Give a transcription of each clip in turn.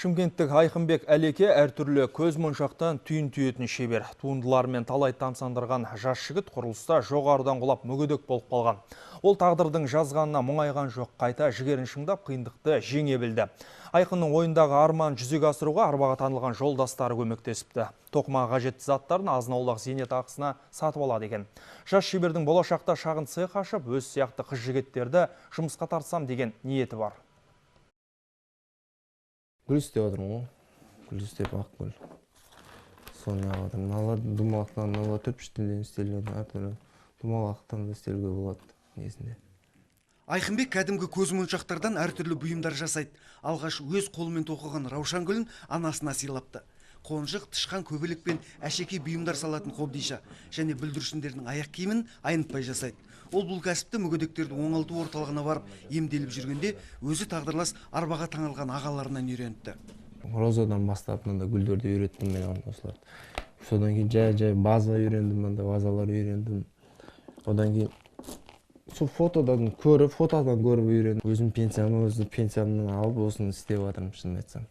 Шымкенттік Айқынбек Әлеке әртүрлі көз моншақтан түйін түйетін шебер. Туындыларымен талай тамсандырған жас жігіт құрылыста жоғарыдан құлап мүгедек болып қалған. Ол тағдырдың жазғанына мұңайған жоқ, қайта жігерін шыңдап қиындықты жеңе білді. Айқынның ойындағы арман жүзеге асыруға арбаға танылған жолдастары көмектесіпті. Тоқымаға қажетті заттарын азын-аулақ зейнетақысына сатып алады екен. Жас шебердің болашақта шағын цех ашып, өз сияқты қыз жігіттерді жұмысқа тартсам деген ниеті бар. Гүл істеп отырмын ғой. Гүл істеп ақ гүл. Соны ағадырмын. Ала думалақтан, ала төпіштілден істеледі. Әртүрлі думалақтан да істелуге болады негізінде. Айқынбек кәдімгі көзмоншақтардан әртүрлі бұйымдар жасайды. Алғаш өз қолымен тоқыған раушан гүлін анасына сыйлапты. Қонжық, тышқан, көбелек пен әшекей бұйымдар салатын қобдиша және бүлдіршіндердің аяқ киімін айнытпай жасайды. Ол бұл кәсіпті мүгедектерді оңалту орталығына барып емделіп жүргенде өзі тағдырлас арбаға таңылған ағаларынан үйреніпті. Розадан бастап мында гүлдерді үйреттім мен осыларды. Содан кейін жай база үйрендім, мында вазалар үйрендім. Одан кейін сол фотодан көріп үйрендім. Өзім пенсиямнан алып осыны істеп жатырмын, шынын айтсам.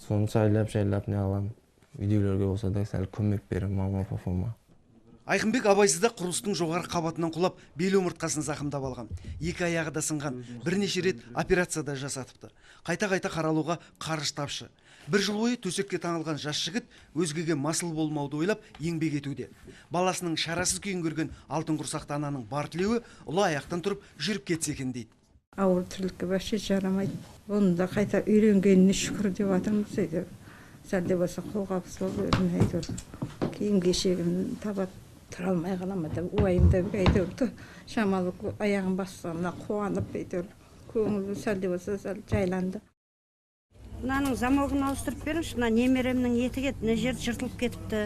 Соны шайлап не аламын. Үйдегілерге болса да сәл көмек беремін мама папама. Айқынбек абайсызда құрылыстың жоғары қабатынан құлап, бел омыртқасын зақымдап алған. Екі аяғы да сынған, бірнеше рет операцияда жасатыпты. Қайта қаралуға қаржы тапшы. Бір жыл бойы төсекке таңылған жас жігіт өзгеге масыл болмауды ойлап еңбек етуде. Баласының шарасыз күйін көрген алтын құрсақты ананың бар тілеуі ұлы аяқтан тұрып жүріп кетсе екен дейді. Ауыр тірлікке вообще жарамайды. Оны да қайта үйренгеніне шүкір деп жатырмыз дейді. Сәлде болса қолғабыс болып өзіне әйтеуір. Киім кешегін табады. Тұра алмай қалама да уайымдап әйтеуір. Шамалы аяғын бассамына қуанып әйтеуір. Көңілі сәлде болса сәл жайланды. Мынаның замогын ауыстырып беріңізші, мына немеремнің еті кетті, мына жер жыртылып кетіпті.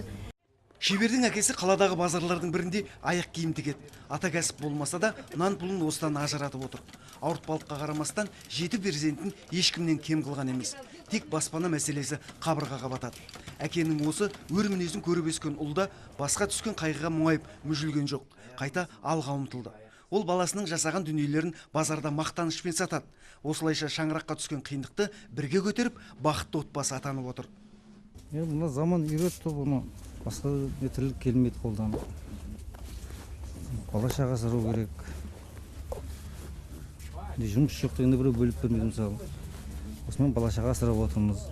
Шебердің әкесі қаладағы базарлардың бірінде аяқ киім тігеді. Ата кәсіп болмаса да нан пұлын осыдан ажыратып отыр. Ауыртпалыққа қарамастан 7 перзентін ешкімнен кем қылған емес. Тек баспана мәселесі қабырғаға батады. Әкенің осы өр мінезін көріп өскен ұлда басқа түскен қайғыға мұңайып мүжілген жоқ. Қайта алға ұмтылды. Ол баласының жасаған дүниелерін базарда мақтанышпен сатады. Осылайша шаңыраққа түскен қиындықты бірге көтеріп, бақытты отбасы атанып отыр. Мына заман үйретті бұны. Басқа тірлік келмейді қолдан. Бала-шаға асырау керек. Жұмыс жоқ дегенде біреу бөліп бермейді мысалы. Осымен бала-шаға асырап отырмыз.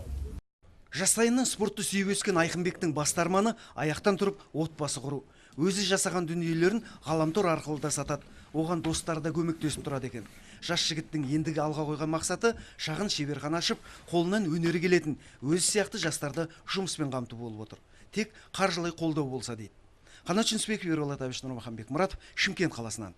Жастайынан спортты сүйіп өскен Айқынбектің басты арманы аяқтан тұрып отбасы құру. Өзі жасаған дүниелерін ғаламтор арқылы да сатады. Оған достары да көмектесіп тұрады екен. Жас жігіттің ендігі алға қойған мақсаты шағын шеберхана ашып, қолынан өнері келетін өзі сияқты жастарды жұмыспен қамту болып отыр. Тек қаржылай қолдау болса дейді. Қанат Жүнісбеков, Ерболат Әбішев, Нұрмахан Бекмұратов, Шымкент қаласынан.